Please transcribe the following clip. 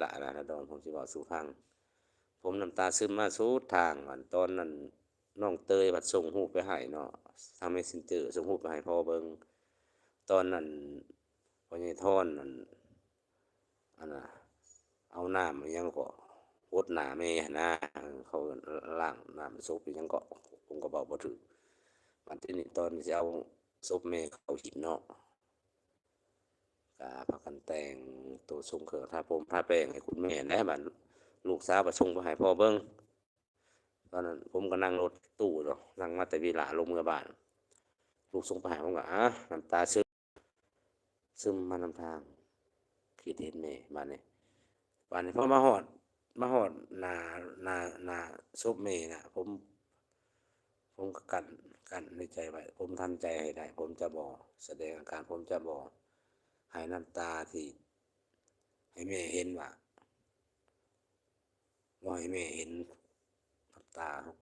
ละนะนะดอนผมสิเว้าสู่ฟังผมน้ำตาซึมมาสุดทางอันตอนนั้นน้องเตยบัดส่งรูปไปให้เนาะทาง Messenger ส่งรูปไปให้พ่อเบิ่งตอนนั้นพ่อใหญ่ทอนนั่นอันน่ะเอาน้ำอิหยังก็รดน้าแม่หั้นนะเขาล้างน้ำศพอิหยังก็ผมก็เว้าบ่ถูกบัดทีนี้ตอนสิเอาศพแม่เข้าหินเนาะ ก็พากันแต่งตัวทรงเครื่องทาผมทาแป้งให้คุณแม่แหน่บัดลูกสาวก็ส่งไปให้พ่อเบิ่งตอนนั้นผมก็นั่งรถตู้เนาะนั่งมาแต่วิหลาลงเมืองบ้านลูกส่งไปให้ผมก็น้ำตาซึมมานำทางคิดเห็นแม่บัดนี้พอมาฮอดหน้าศพแม่น่ะผมก็กั้นในใจไว้ผมทำใจให้ได้ผมจะบ่แสดงอาการผมจะบ่ให้น้ำตาที่ให้แม่เห็นว่าบ่ให้แม่เห็นน้ำตา